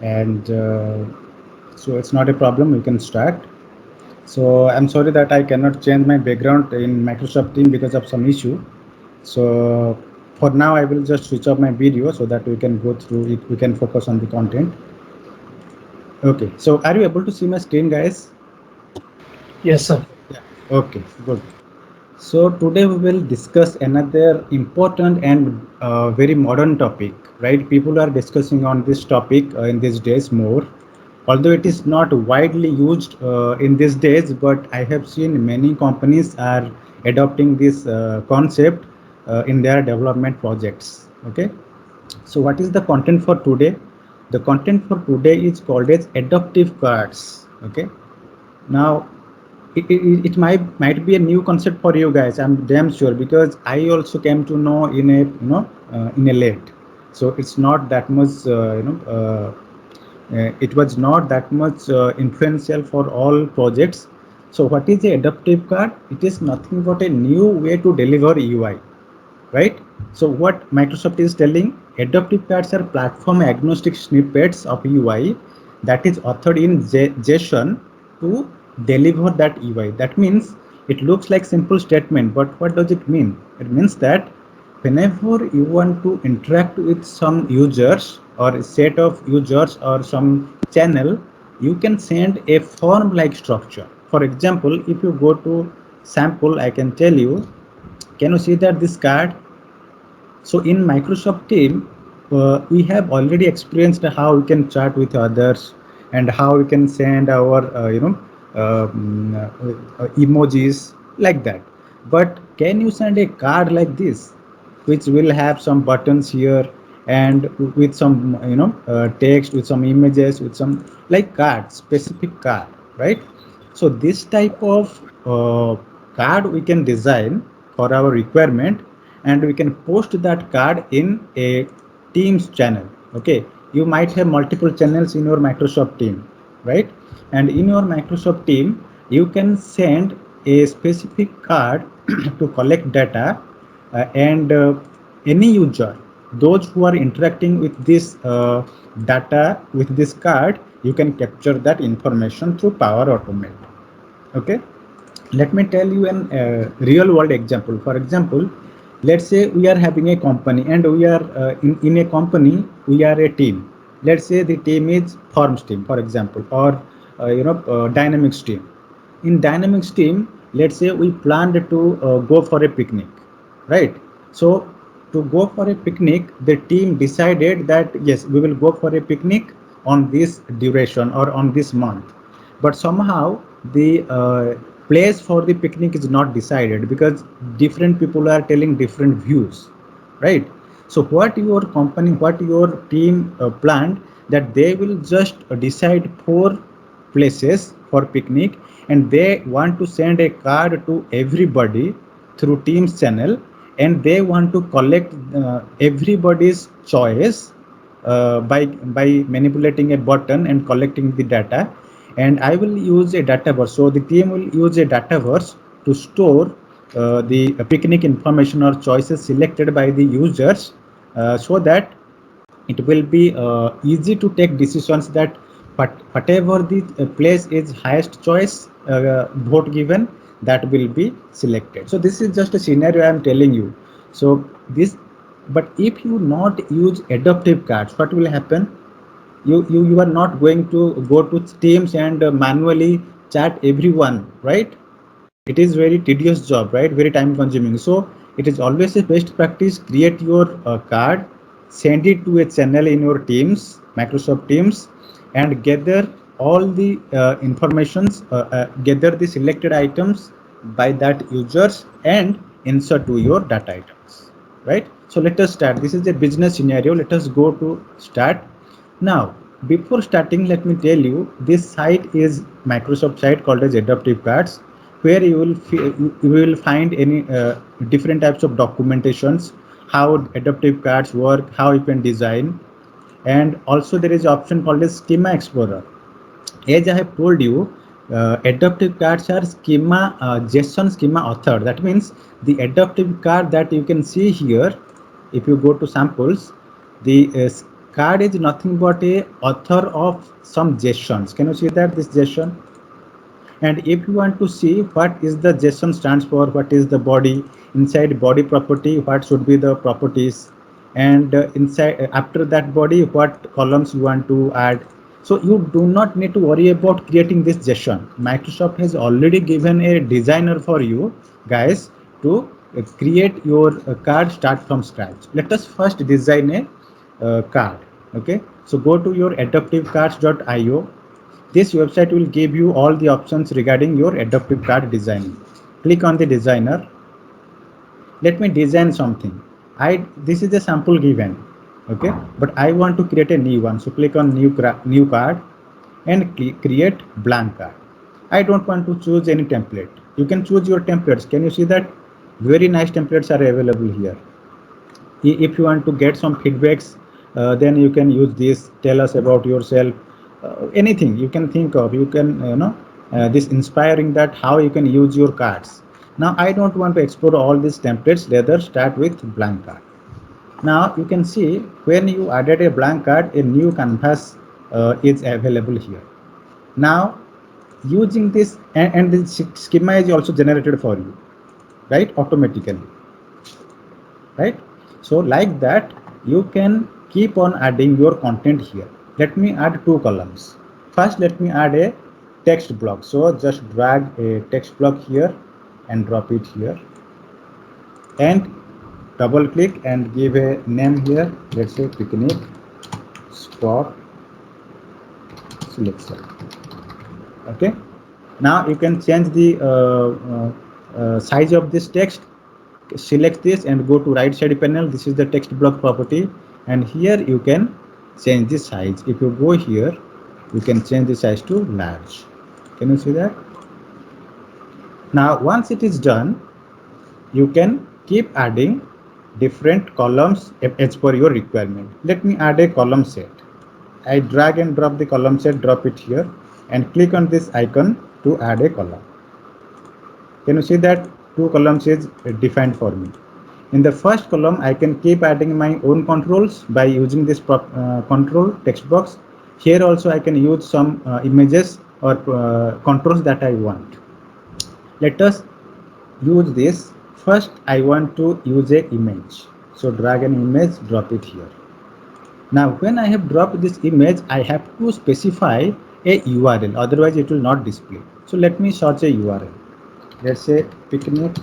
and so it's not a problem. We can start. So I'm sorry that I cannot change my background in Microsoft Team because of some issue. So for now, I will just switch off my video so that we can go through it. We can focus on the content. Okay. So are you able to see my screen, guys? Yes, sir. Yeah. Okay. Good. So today we will discuss another important and very modern topic, right? People are discussing on this topic in these days more. Although it is not widely used in these days, but I have seen many companies are adopting this concept in their development projects. Okay. So what is the content for today? The content for today is called as adaptive cards. Okay. Now it might be a new concept for you guys. I'm damn sure because I also came to know in a in a late. So it's not that much it was not that much influential for all projects. So what is the adaptive card? It is nothing but a new way to deliver UI, right? So what Microsoft is telling, adaptive cards are platform agnostic snippets of UI that is authored in JSON to deliver that UI. That means it looks like simple statement, but what does it mean? It means that whenever you want to interact with some users or a set of users or some channel, you can send a form like structure. For example, if you go to sample, I can tell you, can you see that this card? So in Microsoft Team, we have already experienced how we can chat with others and how we can send our emojis like that. But can you send a card like this, which will have some buttons here and with some text, with some images, with some like card, specific card, right? So this type of card we can design for our requirement, and we can post that card in a Teams channel. Okay, you might have multiple channels in your Microsoft team, right? And in your Microsoft team, you can send a specific card to collect data, and any user, those who are interacting with this data with this card, you can capture that information through Power Automate. Okay, let me tell you an real world example. For example, let's say we are having a company and we are in a company, we are a team. Let's say the team is forms team, for example, or dynamics team. In dynamics team, let's say we planned to go for a picnic, right? So to go for a picnic, the team decided that yes, we will go for a picnic on this duration or on this month. But somehow the place for the picnic is not decided because different people are telling different views, right? So what your company, what your team planned, that they will just decide four places for picnic, and they want to send a card to everybody through Teams channel, and they want to collect everybody's choice by manipulating a button and collecting the data. And I will use a dataverse. So the team will use a dataverse to store the picnic information or choices selected by the users, so that it will be easy to take decisions that whatever the place is highest choice vote given, that will be selected. So this is just a scenario I am telling you. So this, but if you not use adaptive cards, what will happen? You are not going to go to Teams and manually chat everyone, right? It is very tedious job, right? Very time consuming. So it is always a best practice, create your card, send it to a channel in your Teams, Microsoft Teams, and gather all the informations, gather the selected items by that users and insert to your data items, right? So let us start. This is a business scenario. Let us go to start. Now, before starting, let me tell you, this site is Microsoft site called as Adaptive Cards, where you will find any different types of documentations, how adaptive cards work, how you can design, and also there is an option called as Schema Explorer. As I have told you, adaptive cards are schema JSON schema authored. That means the adaptive card that you can see here, if you go to samples, the card is nothing but a author of some JSONs. Can you see that this JSON? And if you want to see what is the JSON stands for, what is the body, inside body property, what should be the properties, and inside after that body, what columns you want to add. So you do not need to worry about creating this JSON. Microsoft has already given a designer for you guys to create your card start from scratch. Let us first design a card. Okay, so go to your adaptivecards.io. This website will give you all the options regarding your adaptive card designing. Click on the designer. Let me design something. This is a sample given, okay, but I want to create a new one. So click on new card and create blank card. I don't want to choose any template. You can choose your templates. Can you see that? Very nice templates are available here. If you want to get some feedbacks, then you can use this. Tell us about yourself, anything you can think of. You can this inspiring that how you can use your cards. Now I don't want to explore all these templates, rather start with blank card. Now you can see when you added a blank card, a new canvas is available here. Now using this, and the schema is also generated for you, right, automatically, right? So like that you can keep on adding your content here. Let me add two columns. First let me add a text block. So just drag a text block here and drop it here, and double click and give a name here. Let's say picnic spot selection. Okay, now you can change the size of this text. Select this and go to right side panel. This is the text block property, and here you can change the size. If you go here, you can change the size to large. Can you see that? Now once it is done, you can keep adding different columns as per your requirement. Let me add a column set. I drag and drop the column set, drop it here, and click on this icon to add a column. Can you see that two columns is defined for me? In the first column, I can keep adding my own controls by using this control text box. Here also I can use some images or controls that I want. Let us use this. First, I want to use a image. So drag an image, drop it here. Now, when I have dropped this image, I have to specify a URL. Otherwise, it will not display. So let me search a URL. Let's say picnic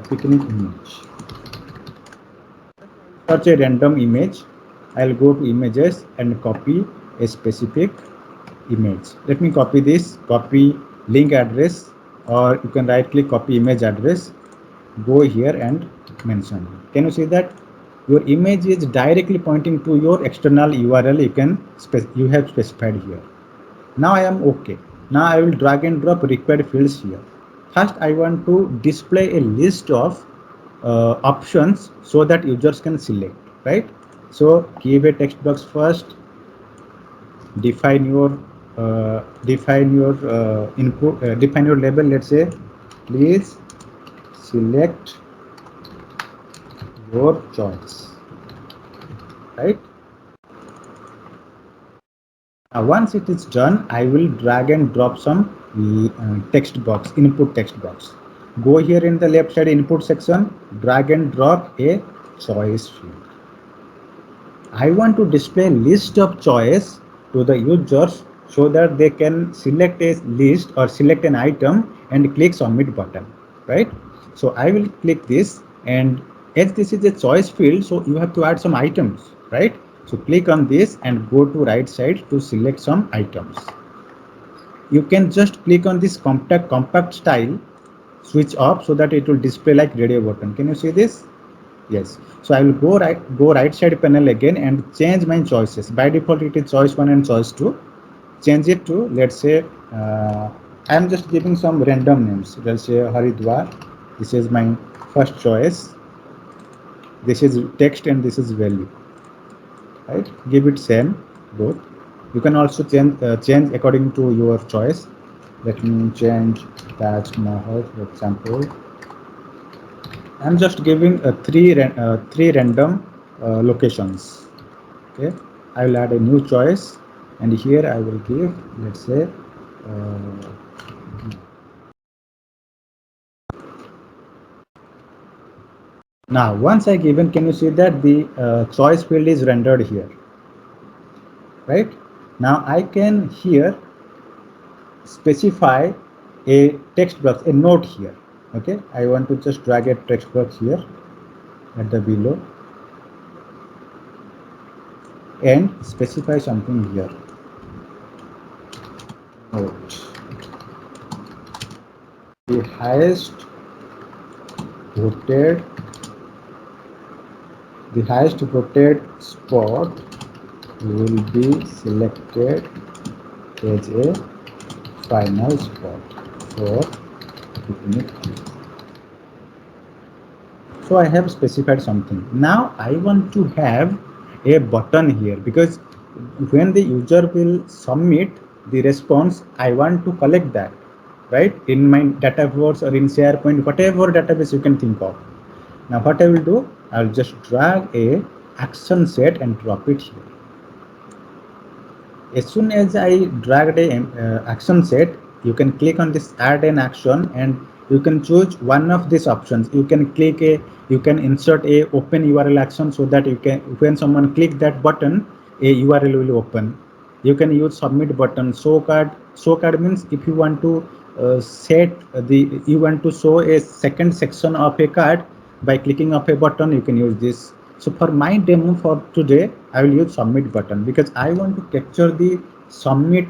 picnic image. Search a random image. I'll go to images and copy a specific image. Let me copy this, copy link address, or you can right click, copy image address, go here and mention. Can you see that your image is directly pointing to your external URL you have specified here. Now I am okay. Now I will drag and drop required fields here. First I want to display a list of options so that users can select, right? So give a text box first, define your input, define your label. Let's say please select your choice, right? Now once it is done, I will drag and drop some text box, input text box. Go here in the left side input section, drag and drop a choice field. I want to display list of choice to the users so that they can select a list or select an item and click submit button, right? So I will click this, and as this is a choice field, so you have to add some items, right? So click on this and go to right side to select some items. You can just click on this compact style, switch off so that it will display like radio button. Can you see this? Yes. So I will go right side panel again and change my choices. By default it is choice 1 and choice 2. Change it to, let's say I am just giving some random names. Let's say Haridwar. This is my first choice. This is text and this is value, right? Give it same both. You can also change according to your choice. Let me change Taj Mahal, for example. I'm just giving three random locations. Okay, I will add a new choice, and here I will give, let's say, now once I given, can you see that the choice field is rendered here, right? Now I can here specify a text box, a note here. Okay, I want to just drag a text box here at the below and specify something here. Note: the highest voted, the highest voted spot will be selected as a final spot for picnic. So I have specified something. Now I want to have a button here, because when the user will submit the response, I want to collect that, right, in my Dataverse or in SharePoint, whatever database you can think of. Now what I will do, I'll just drag a action set and drop it here. As soon as I drag a action set, you can click on this add an action, and you can choose one of these options. You can click a, you can insert a open URL action, so that you can, when someone click that button, a URL will open. You can use submit button. Show card means if you want to set the, you want to show a second section of a card by clicking of a button, you can use this. So for my demo for today, I will use submit button, because I want to capture the submit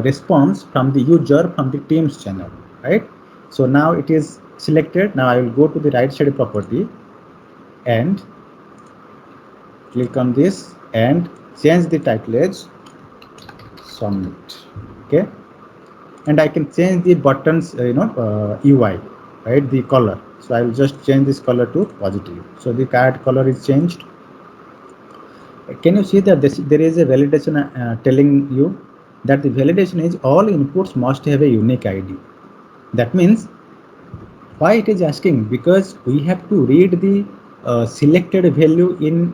response from the user from the Teams channel, right? So now it is selected. Now I will go to the right side property and click on this and change the title as submit. Okay, and I can change the buttons UI, right, the color. So I will just change this color to positive, so the card color is changed. Can you see that there is a validation telling you that the validation is all inputs must have a unique ID. That means, why it is asking, because we have to read the selected value in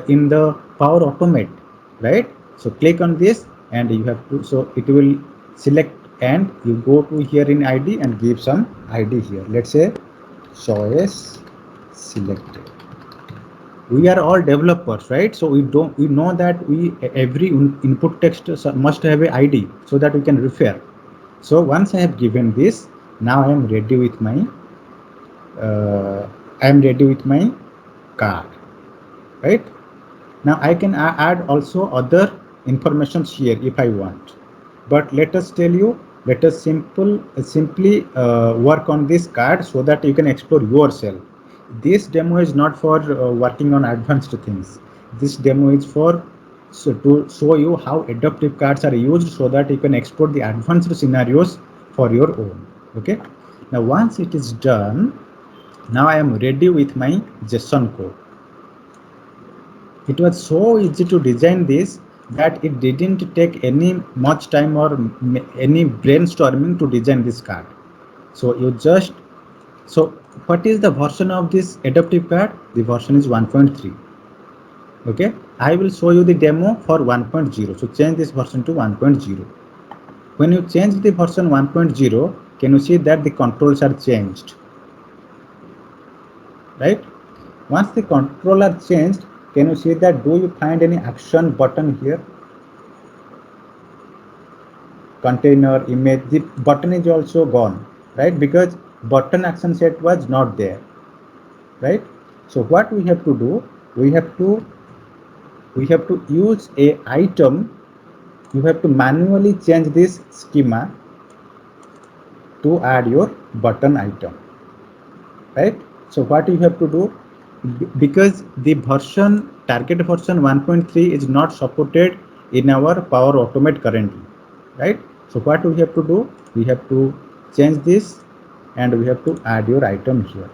in the Power Automate, right? So click on this and you have to, so it will select, and you go to here in ID and give some ID here. Let's say choice selected. We are all developers, right? So we know that we, every input text must have a ID, so that we can refer. So once I have given this, now I am ready with my I am ready with my card, right? Now I can add also other informations here if I want, but let us tell you, let us simply work on this card, so that you can explore yourself. This demo is not for working on advanced things. This demo is for, so to show you how adaptive cards are used, so that you can explore the advanced scenarios for your own. Okay, now once it is done, now I am ready with my JSON code. It was so easy to design this that it didn't take any much time or any brainstorming to design this card. So you just, so what is the version of this adaptive card? The version is 1.3. Okay, I will show you the demo for 1.0. So change this version to 1.0. When you change the version 1.0, can you see that the controls are changed, right? Once the control are changed, can you see that, do you find any action button here? Container image, the button is also gone, right? Because button action set was not there, right? So what we have to do, we have to use a item. You have to manually change this schema to add your button item, right? So what you have to do, because the version, target version 1.3 is not supported in our Power Automate currently, right? So what we have to do, we have to change this, and we have to add your item here.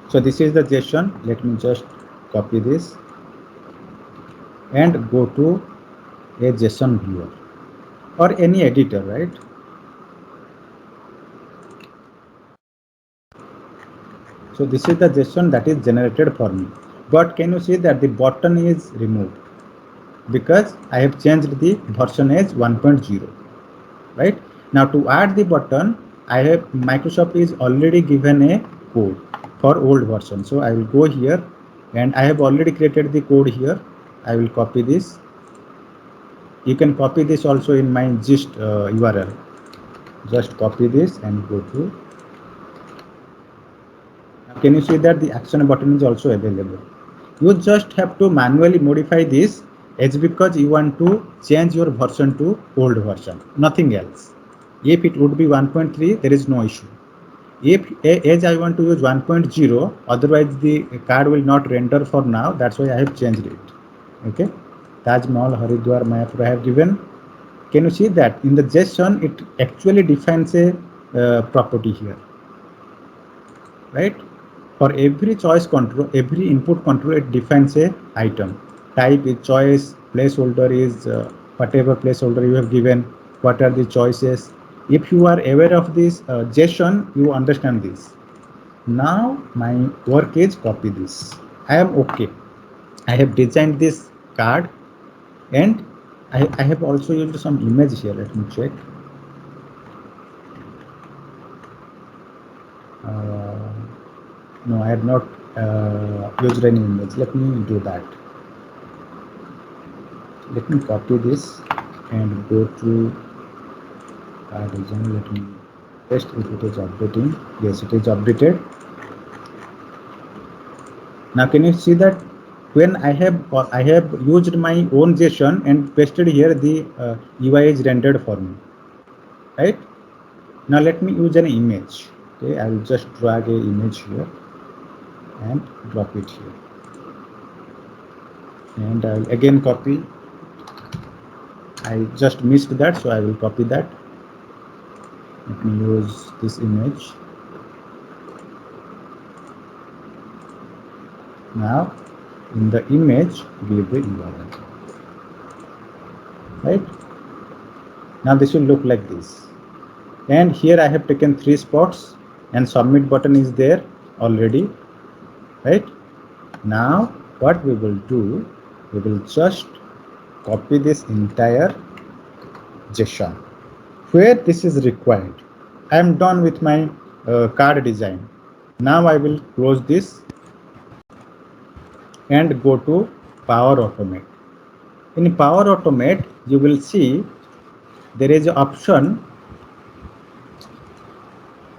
So this is the JSON. Let me just copy this and go to a JSON viewer or any editor, right? So this is the JSON that is generated for me. But can you see that the button is removed because I have changed the version as 1.0, right? Now to add the button, I have Microsoft is already given a code for old version. So I will go here and I have already created the code here. I will copy this. You can copy this also in my gist URL. Just copy this and go to. Now can you see that the action button is also available? You just have to manually modify this as because you want to change your version to old version, nothing else. If it would be 1.3, there is no issue. If as I want to use 1.0, otherwise the card will not render for now. That's why I have changed it. Okay, Taj Mahal Haridwar map I have given. Can you see that in the JSON it actually defines a property here, right? For every choice control, every input control, it defines a item. Type is choice, placeholder is whatever placeholder you have given. What are the choices? If you are aware of this JSON, you understand this. Now my work is copy this. I am okay. I have designed this card and I have also used some image here. Let me check. No, I have not used any image. Let me do that. Let me copy this and go to design. Let me test if it is updating. Yes, it is updated. Now can you see that when I have used my own JSON and pasted here, the UI is rendered for me, right? Now let me use an image. Okay, I will just drag a image here and drop it here, and I will again copy. I just missed that, so I will copy that. Let me use this image. Now in the image give the URL, right? Now this will look like this, and here I have taken 3 spots and submit button is there already, right? Now what we will do, we will just copy this entire JSON where this is required. I am done with my card design. Now I will close this and go to Power Automate. In Power Automate, you will see there is an option.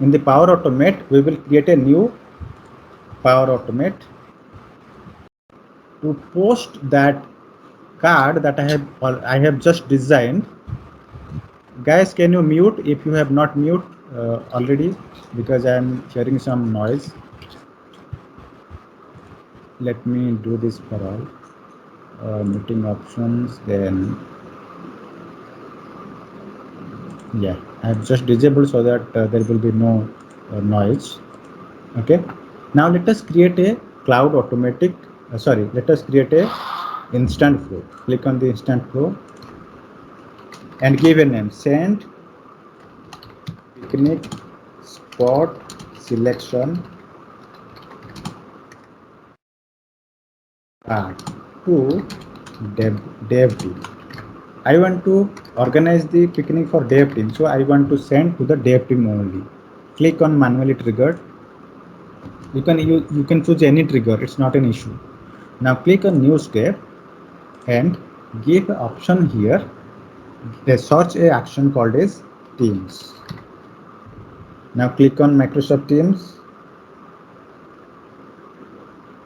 In the Power Automate, we will create a new Power Automate to post that card that I have just designed. Guys, can you mute if you have not mute already, because I am hearing some noise. Let me do this for all. Muting options, then yeah, I have just disabled so that there will be no noise. Okay, now let us create a cloud automatic let us create a instant flow. Click on the instant flow and give a name, send picnic spot selection card to dev team. I want to organize the picnic for dev team, so I want to send to the dev team only. Click on manually triggered. You can choose any trigger, it's not an issue. Now click on new step and give an option here. They search a action called as Teams. Now click on Microsoft Teams.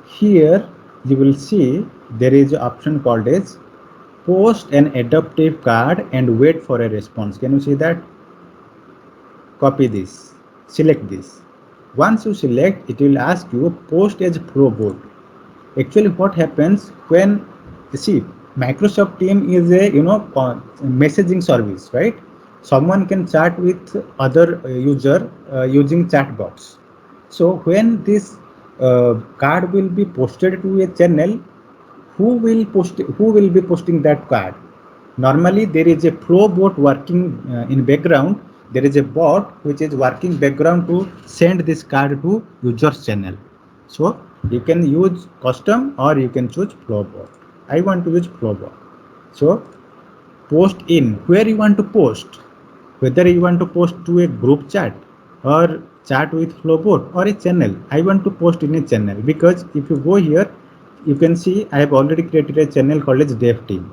Here you will see there is an option called as post an adaptive card and wait for a response. Can you see that? Copy this, select this. Once you select, it will ask you post as flow board. Actually what happens when, see, Microsoft Team is a messaging service, right? Someone can chat with other user using chat box. So when this card will be posted to a channel, who will be posting that card? Normally there is a flow bot working in background. There is a bot which is working background to send this card to user's channel. So You can use custom or you can choose Flowbot. I want to use Flowbot. So post in where you want to post, whether you want to post to a group chat or chat with Flowbot or a channel. I want to post in a channel because if you go here, you can see I have already created a channel called as dev team,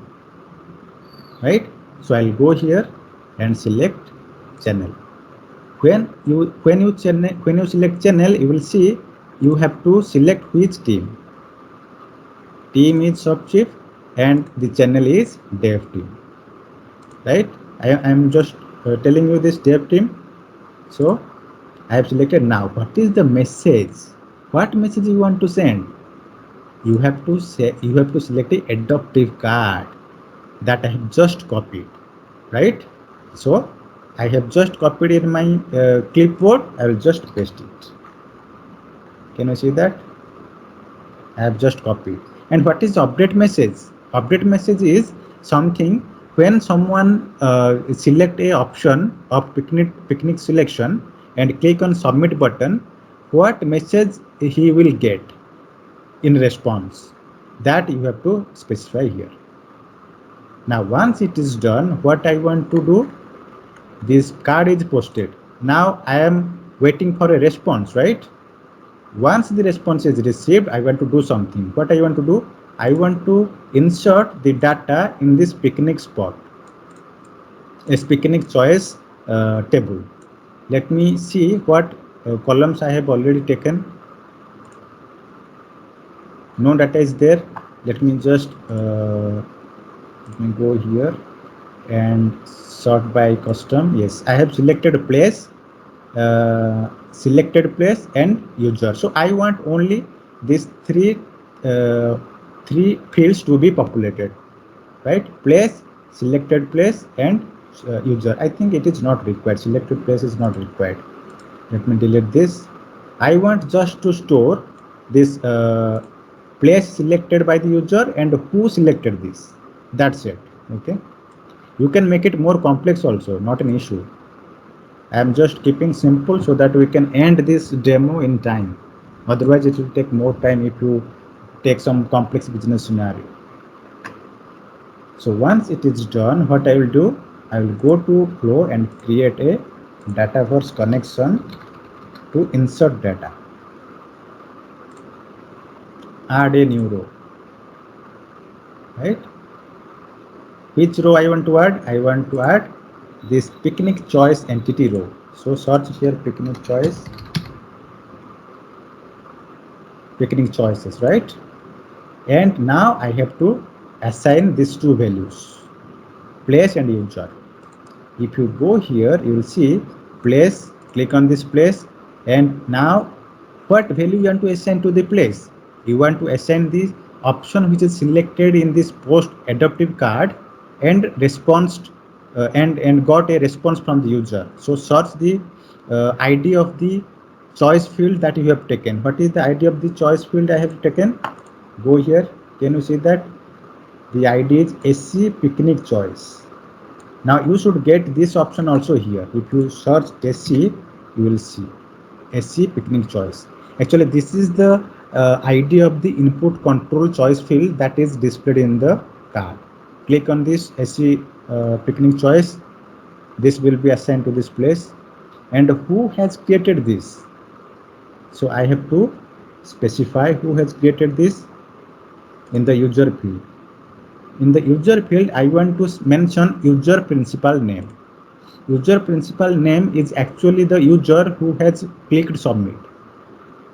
right? So I'll go here and select channel. When you select channel, you will see you have to select which team. Team is Subchief and the channel is dev team, right? I am just telling you this dev team. So I have selected. Now what is the message? What message you want to send? You have to select a adaptive card that I have just copied, right? So I have just copied in my clipboard. I will just paste it. Can you see that? I have just copied. And what is update message? Update message is something when someone select a option of picnic selection and click on submit button, what message he will get in response. That you have to specify here. Now once it is done, what I want to do, this card is posted. Now I am waiting for a response, right? Once the response is received, I want to do something. What I want to do, I want to insert the data in this picnic spot, a picnic choice table. Let me see what columns I have already taken. No data is there. Let me just let me go here and sort by custom. Yes, I have selected place and user. So I want only these uh, three fields to be populated, right? Place, selected place, and user. I think it is not required. Selected place is not required. Let me delete this. I want just to store this place selected by the user and who selected this. That's it. Okay. You can make it more complex also, not an issue. I am just keeping simple so that we can end this demo in time. Otherwise, it will take more time if you take some complex business scenario. So once it is done, what I will do, I will go to Flow and create a Dataverse connection to insert data. Add a new row, right? Which row I want to add? I want to add this picnic choice entity row. So search here picnic choices, right? And now I have to assign these two values, place and user. If you go here, you will see place, click on this place, and now what value you want to assign to the place? You want to assign the option which is selected in this post adaptive card and response and got a response from the user. So search the ID of the choice field that you have taken. What is the ID of the choice field I have taken? Go here. Can you see that? The ID is SC picnic choice. Now you should get this option also here. If you search SC, you will see SC picnic choice. Actually, this is the ID of the input control choice field that is displayed in the card. Click on this SC picnic choice. This will be assigned to this place. And who has created this? So I have to specify who has created this in the user field. In the user field, I want to mention user principal name. User principal name is actually the user who has clicked submit.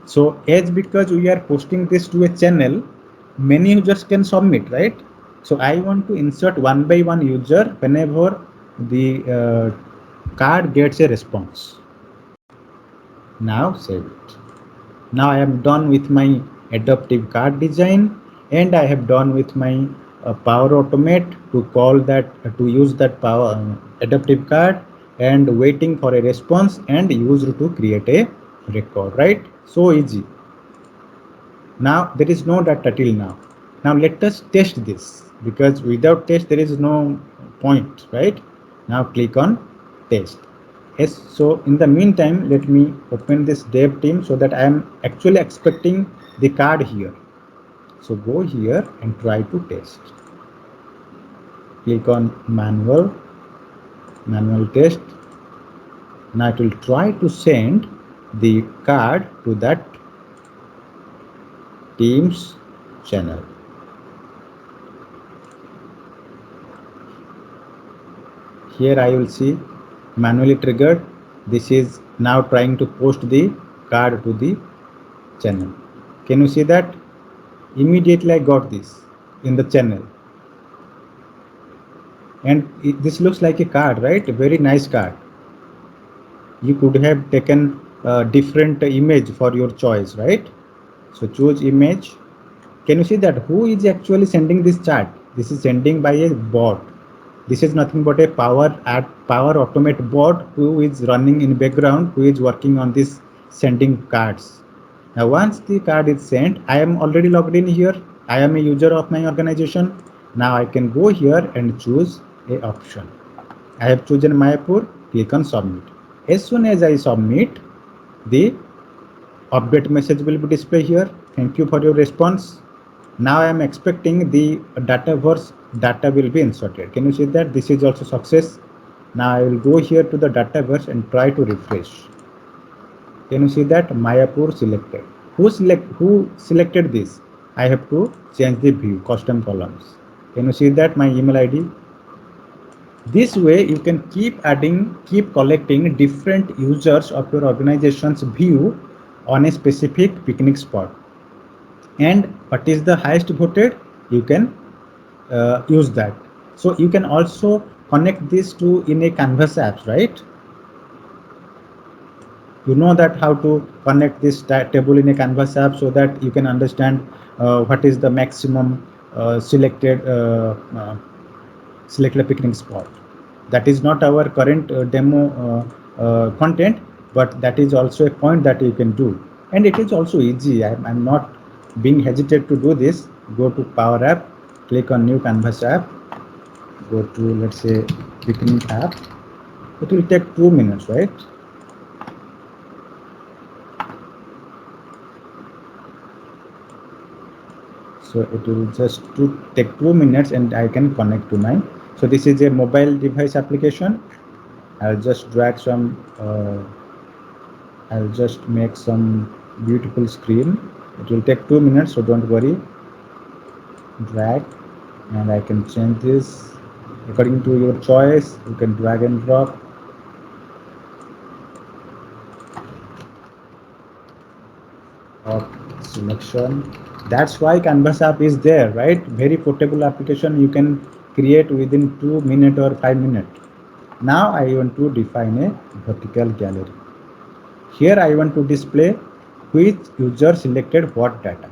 So as because we are posting this to a channel, many users can submit, right? So I want to insert one by one user whenever the card gets a response. Now save it. Now I am done with my adaptive card design and I have done with my Power Automate to call that to use that power adaptive card and waiting for a response and use to create a record, right? So easy. Now there is no data till now. Now let us test this because without test there is no point, right? Now click on test. Yes, so in the meantime, let me open this dev team so that I am actually expecting the card here. So go here and try to test. Click on manual test. Now it will try to send the card to that Teams channel. Here I will see manually triggered. This is now trying to post the card to the channel. Can you see that? Immediately I got this in the channel. And this looks like a card, right? A very nice card. You could have taken a different image for your choice, right? So choose image. Can you see that who is actually sending this chat? This is sending by a bot. This is nothing but a power automate bot who is running in background, who is working on this sending cards. Now once the card is sent, I am already logged in here. I am a user of my organization. Now I can go here and choose a option. I have chosen Mayapur. Click on submit. As soon as I submit, the update message will be displayed here. Thank you for your response. Now I am expecting the Dataverse data will be inserted. Can you see that this is also success? Now I will go here to the Dataverse and try to refresh. Can you see that Mayapur selected? Who selected this? I have to change the view custom columns. Can you see that my email ID? This way you can keep collecting different users of your organization's view on a specific picnic spot. And what is the highest voted, you can use that. So you can also connect this to in a Canvas apps, right? You know that how to connect this table in a Canvas app so that you can understand what is the maximum selected picnic spot. That is not our current demo content, but that is also a point that you can do. And it is also easy. I'm not being hesitant to do this. Go to Power App, click on New Canvas app, go to, let's say, picnic app. It will take 2 minutes, right? So it will just take 2 minutes and I can connect to mine. So this is a mobile device application. I'll just drag some I'll just make some beautiful screen. It will take 2 minutes, so don't worry. Drag, and I can change this according to your choice. You can drag and drop. Of selection. That's why Canvas app is there, right? Very portable application. You can create within 2 minutes or 5 minutes. Now I want to define a vertical gallery. Here I want to display which user selected what data.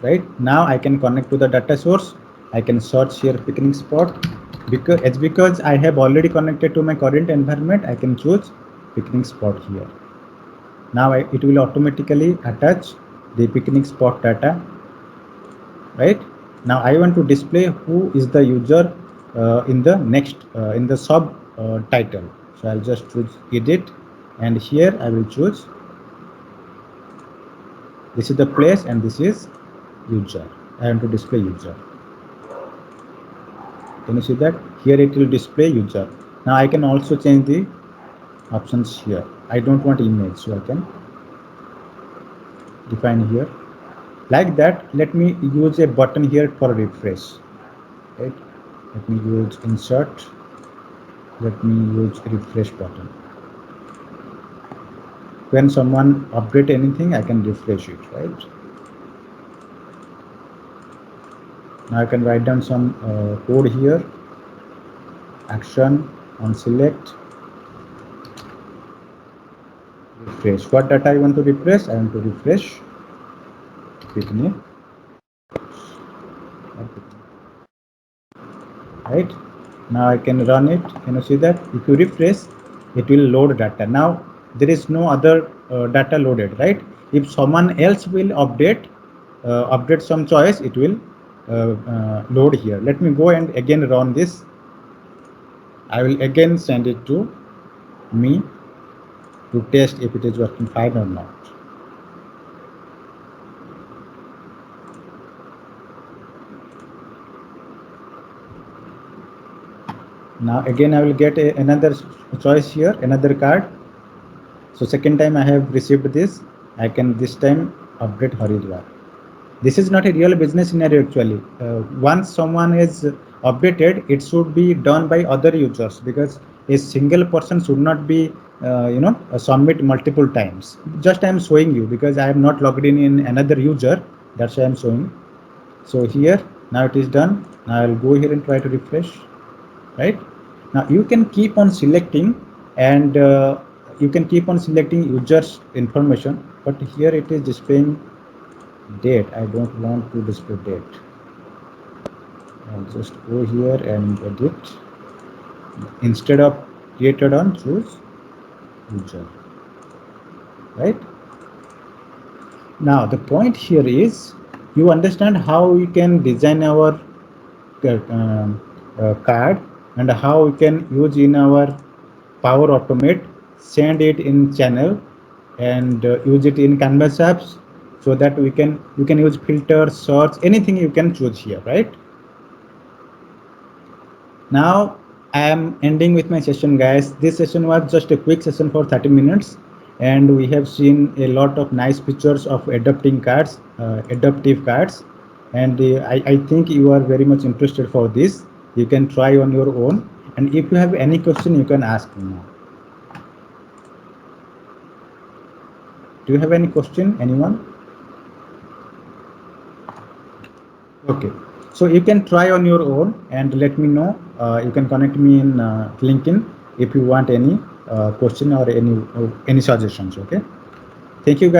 Right now I can connect to the data source. I can search here picnic spot. Because I have already connected to my current environment, I can choose picnic spot here. Now it will automatically attach the picnic spot data. Right now I want to display who is the user in the next in the sub title. So I'll just choose edit, and here I will choose, this is the place and this is user. I want to display user. Can you see that? Here it will display user. Now I can also change the options here. I don't want image, so I can define here like that. Let me use a button here for refresh. Right? Let me use insert. Let me use refresh button. When someone update anything, I can refresh it, right? Now I can write down some code here. Action on select. Refresh. What data I want to refresh? I want to refresh picnic. Right now I can run it. Can you see that? If you refresh, it will load data. Now there is no other data loaded, right? If someone else will update some choice, it will load here. Let me go and again run this. I will again send it to me. to test if it is working fine or not. Now again I will get another choice here, another card. So second time I have received this, I can this time upgrade Haridwar. This is not a real business scenario actually. Once someone is updated, it should be done by other users, because a single person should not be submit multiple times. Just I am showing you because I am not logged in another user. That's why I am showing. So here now it is done. Now I will go here and try to refresh. Right now you can keep on selecting, and you can keep on selecting users information, but here it is displaying date. I don't want to display date. I'll just go here and edit. Instead of created on, choose user. Right now the point here is, you understand how we can design our card, and how we can use in our Power Automate, send it in channel, and use it in Canvas apps, so that you can use filter, search, anything you can choose here, right? Now I am ending with my session, guys. This session was just a quick session for 30 minutes, and we have seen a lot of nice pictures of adapting cards, adaptive cards, and I think you are very much interested for this. You can try on your own, and if you have any question, you can ask me now. Do you have any question, anyone? Okay, so you can try on your own and let me know. You can connect me in LinkedIn if you want any question or any suggestions. Okay, thank you guys.